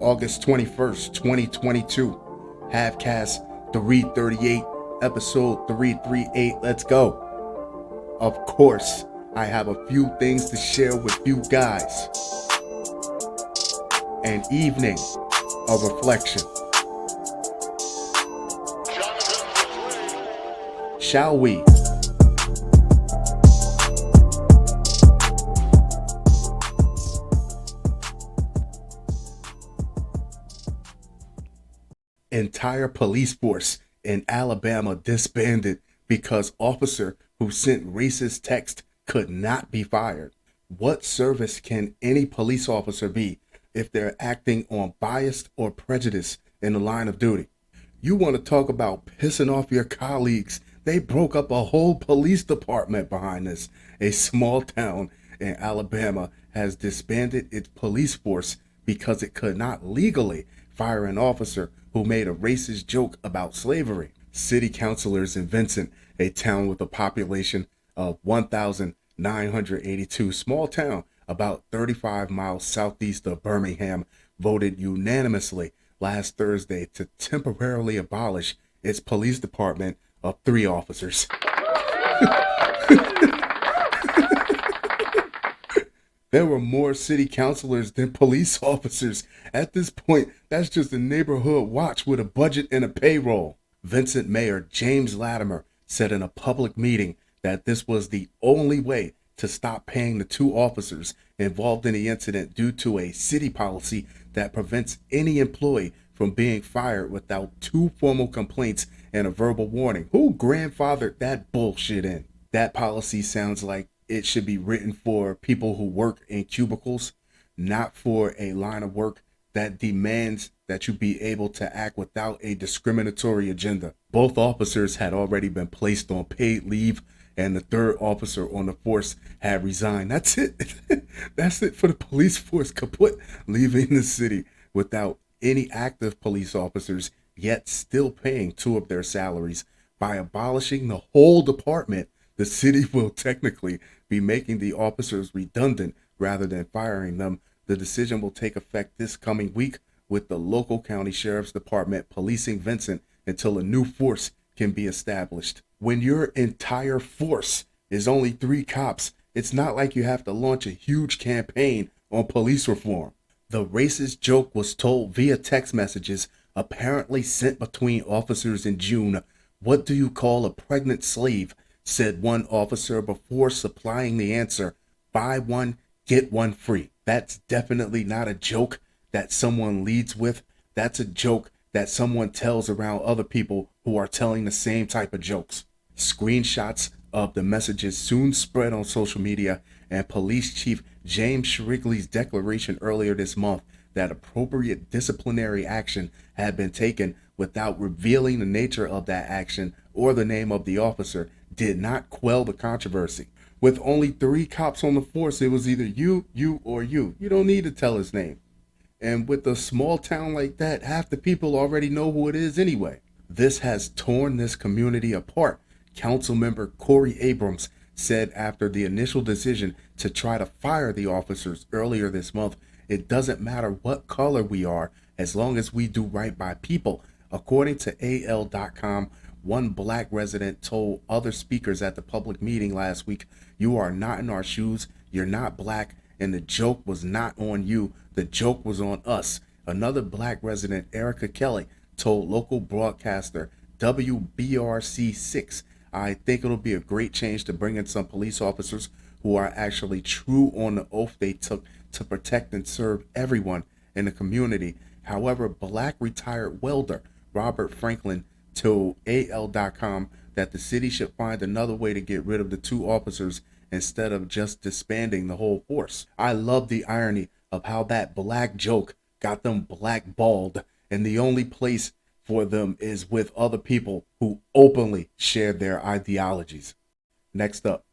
August 21st, 2022. Halfcast 338, episode 338. Let's go. Of course, I have a few things to share with you guys. An evening of reflection. Shall we? Entire police force in Alabama disbanded because officer who sent racist text could not be fired. What service can any police officer be if they're acting on bias or prejudice in the line of duty? You want to talk about pissing off your colleagues? They broke up a whole police department behind this. A small town in Alabama has disbanded its police force because it could not legally fire an officer who made a racist joke about slavery. City councilors in Vincent, a town with a population of 1,982, small town about 35 miles southeast of Birmingham, voted unanimously last Thursday to temporarily abolish its police department of 3 officers. There were more city councilors than police officers. At this point, that's just a neighborhood watch with a budget and a payroll. Vincent Mayor James Latimer said in a public meeting that this was the only way to stop paying the 2 officers involved in the incident due to a city policy that prevents any employee from being fired without 2 formal complaints and a verbal warning. Who grandfathered that bullshit in? That policy sounds like it should be written for people who work in cubicles, not for a line of work that demands that you be able to act without a discriminatory agenda. Both officers had already been placed on paid leave, and the 3rd officer on the force had resigned. That's it. That's it for the police force kaput, leaving the city without any active police officers, yet still paying 2 of their salaries. By abolishing the whole department, the city will technically be making the officers redundant rather than firing them. The decision will take effect this coming week, with the local county sheriff's department policing Vincent until a new force can be established. When your entire force is only 3 cops, it's not like you have to launch a huge campaign on police reform. The racist joke was told via text messages apparently sent between officers in June. "What do you call a pregnant slave?" said one officer before supplying the answer, "Buy one, get one free." That's definitely not a joke that someone leads with. That's a joke that someone tells around other people who are telling the same type of jokes. Screenshots of the messages soon spread on social media, and Police Chief James Shrigley's declaration earlier this month that appropriate disciplinary action had been taken without revealing the nature of that action or the name of the officer did not quell the controversy. With only 3 cops on the force, it was either you, or you. You don't need to tell his name. And with a small town like that, half the people already know who it is anyway. This has torn this community apart. Councilmember Corey Abrams said after the initial decision to try to fire the officers earlier this month, "It doesn't matter what color we are as long as we do right by people." According to AL.com, one black resident told other speakers at the public meeting last week, "You are not in our shoes, you're not black, and the joke was not on you, the joke was on us." Another black resident, Erica Kelly, told local broadcaster WBRC6, "I think it'll be a great change to bring in some police officers who are actually true on the oath they took to protect and serve everyone in the community." However, black retired welder Robert Franklin told AL.com that the city should find another way to get rid of the 2 officers instead of just disbanding the whole force. I love the irony of how that black joke got them blackballed, and the only place for them is with other people who openly share their ideologies. Next up,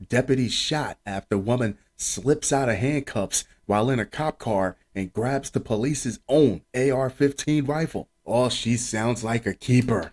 deputies shot after woman slips out of handcuffs while in a cop car and grabs the police's own AR-15 rifle. Oh, she sounds like a keeper.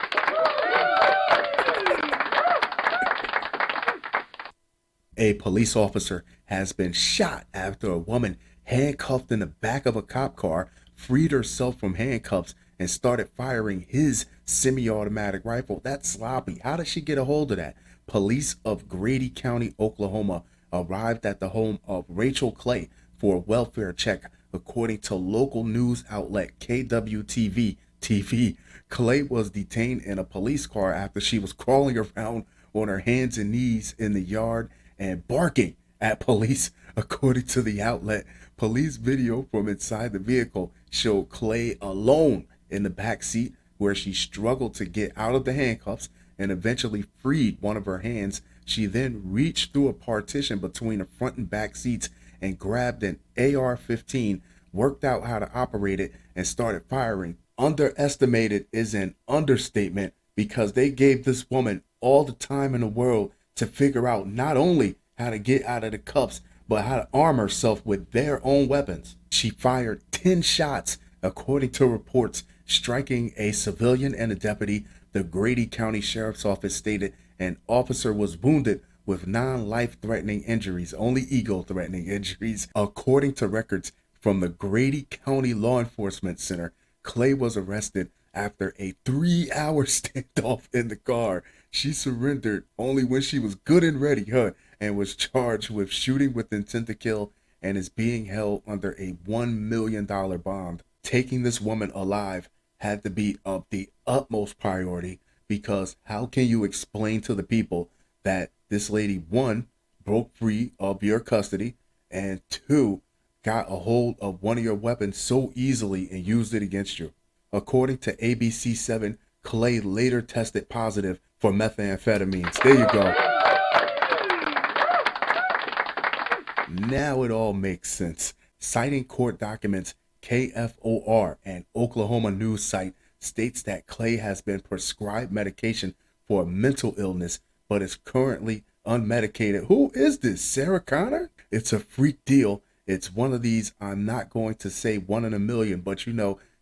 A police officer has been shot after a woman handcuffed in the back of a cop car, freed herself from handcuffs, and started firing his semi-automatic rifle. That's sloppy. How did she get a hold of that? Police of Grady County, Oklahoma, arrived at the home of Rachel Clay for a welfare check, according to local news outlet KWTV TV. Clay was detained in a police car after she was crawling around on her hands and knees in the yard and barking at police, according to the outlet. Police video from inside the vehicle showed Clay alone in the back seat, where she struggled to get out of the handcuffs and eventually freed one of her hands. She then reached through a partition between the front and back seats and grabbed an AR-15, worked out how to operate it, and started firing. Underestimated is an understatement, because they gave this woman all the time in the world to figure out not only how to get out of the cuffs, but how to arm herself with their own weapons. She fired 10 shots, according to reports, striking a civilian and a deputy. The Grady County Sheriff's Office stated an officer was wounded with non-life-threatening injuries, only ego-threatening injuries. According to records from the Grady County Law Enforcement Center, Clay was arrested after a 3-hour standoff in the car. She surrendered only when she was good and ready, and was charged with shooting with intent to kill and is being held under a $1 million bond. Taking this woman alive had to be of the utmost priority, because how can you explain to the people that this lady, one, broke free of your custody, and two, got a hold of one of your weapons so easily and used it against you? According to ABC7, Clay later tested positive for methamphetamines. There you go. Now it all makes sense. Citing court documents, KFOR, an Oklahoma news site, states that Clay has been prescribed medication for a mental illness, but is currently unmedicated. Who is this, Sarah Connor? It's a freak deal. It's one of these, I'm not going to say one in a million, but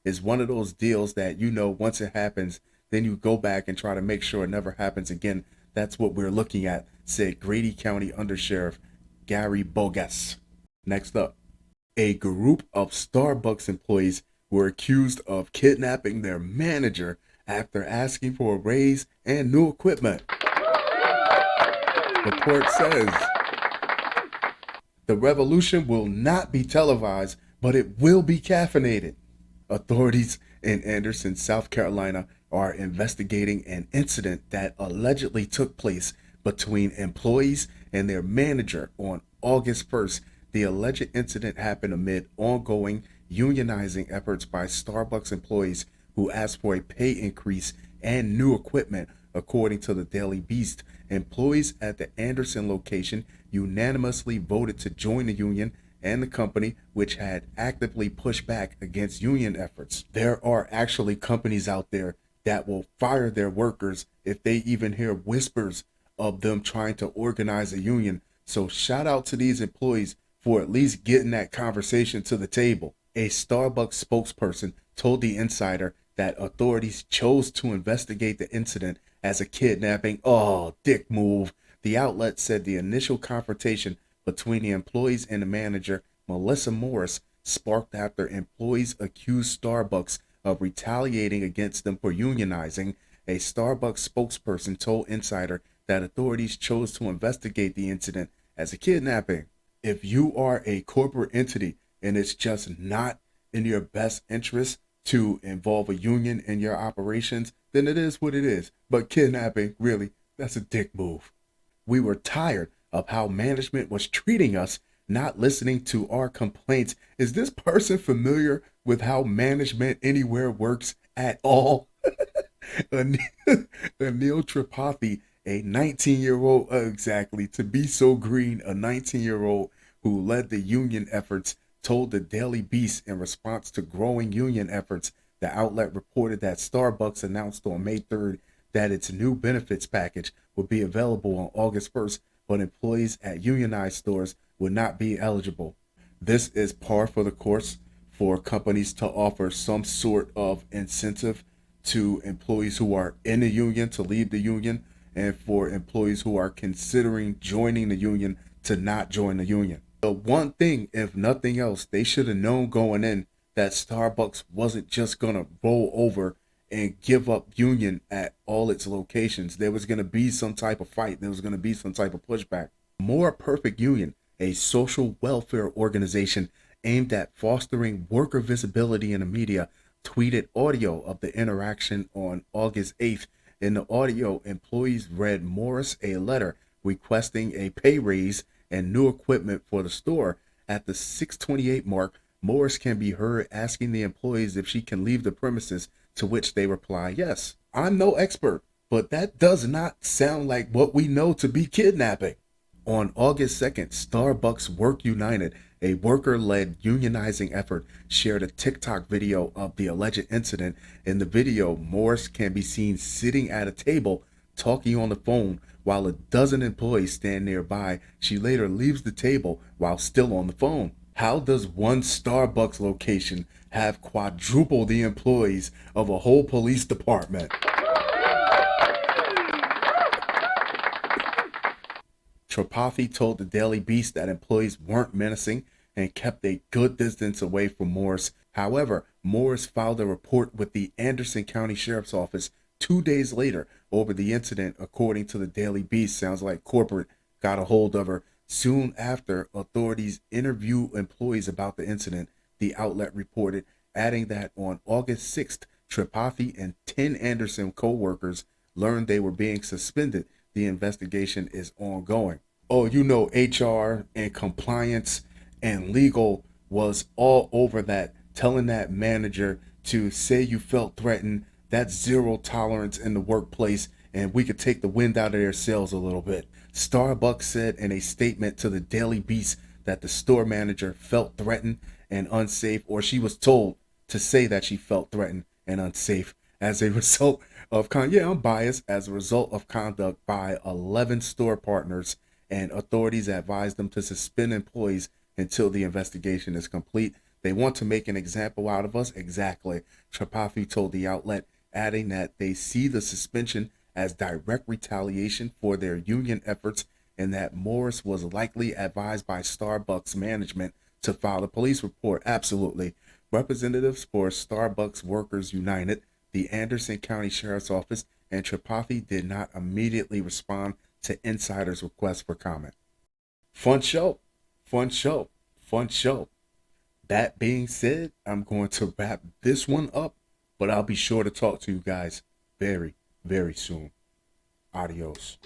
it's one of those deals that, once it happens, then you go back and try to make sure it never happens again. That's what we're looking at, said Grady County Undersheriff Gary Bogas. Next up, a group of Starbucks employees were accused of kidnapping their manager after asking for a raise and new equipment. Report says the revolution will not be televised, but it will be caffeinated. Authorities in Anderson, South Carolina, are investigating an incident that allegedly took place between employees and their manager on August 1st. The alleged incident happened amid ongoing unionizing efforts by Starbucks employees who asked for a pay increase and new equipment, according to the Daily Beast. Employees at the Anderson location unanimously voted to join the union and the company, which had actively pushed back against union efforts. There are actually companies out there that will fire their workers if they even hear whispers of them trying to organize a union. So shout out to these employees for at least getting that conversation to the table. A Starbucks spokesperson told the Insider that authorities chose to investigate the incident as a kidnapping. Oh, dick move. The outlet said the initial confrontation between the employees and the manager, Melissa Morris, sparked after employees accused Starbucks of retaliating against them for unionizing. A Starbucks spokesperson told Insider that authorities chose to investigate the incident as a kidnapping. If you are a corporate entity and it's just not in your best interest to involve a union in your operations, then it is what it is. But kidnapping, really, that's a dick move. We were tired of how management was treating us, not listening to our complaints. Is this person familiar with how management anywhere works at all? Anil Tripathi, a 19-year-old, exactly, to be so green, a 19-year-old who led the union efforts, told the Daily Beast in response to growing union efforts. The outlet reported that Starbucks announced on May 3rd that its new benefits package would be available on August 1st, but employees at unionized stores would not be eligible. This is par for the course for companies to offer some sort of incentive to employees who are in the union to leave the union, and for employees who are considering joining the union to not join the union. The one thing, if nothing else, they should have known going in that Starbucks wasn't just going to roll over and give up union at all its locations. There was going to be some type of fight. There was going to be some type of pushback. More Perfect Union, a social welfare organization aimed at fostering worker visibility in the media, tweeted audio of the interaction on August 8th. In the audio, employees read Morris a letter requesting a pay raise and new equipment for the store. At the 6:28 mark, Morris can be heard asking the employees if she can leave the premises, to which they reply, yes. I'm no expert, but that does not sound like what we know to be kidnapping. On August 2nd, Starbucks Work United, a worker-led unionizing effort, shared a TikTok video of the alleged incident. In the video, Morris can be seen sitting at a table talking on the phone while a dozen employees stand nearby. She later leaves the table while still on the phone. How does one Starbucks location have quadruple the employees of a whole police department? Tripathi told the Daily Beast that employees weren't menacing and kept a good distance away from Morris. However, Morris filed a report with the Anderson County Sheriff's Office 2 days later over the incident. According to the Daily Beast, sounds like corporate got a hold of her. Soon after, authorities interviewed employees about the incident, the outlet reported, adding that on August 6th, Tripathi and 10 Anderson co-workers learned they were being suspended. The investigation is ongoing. Oh, you know, HR and compliance and legal was all over that, telling that manager to say you felt threatened. That's zero tolerance in the workplace, and we could take the wind out of their sails a little bit. Starbucks said in a statement to the Daily Beast that the store manager felt threatened and unsafe, or she was told to say that she felt threatened and unsafe as a result of I'm biased, as a result of conduct by 11 store partners, and authorities advised them to suspend employees until the investigation is complete. They want to make an example out of us. Exactly. Tripathi told the outlet, adding that they see the suspension as direct retaliation for their union efforts, and that Morris was likely advised by Starbucks management to file a police report. Absolutely. Representatives for Starbucks Workers United, the Anderson County Sheriff's Office, and Tripathi did not immediately respond to insiders' requests for comment. Fun show. Fun show. Fun show. That being said, I'm going to wrap this one up, but I'll be sure to talk to you guys very, very soon. Adios.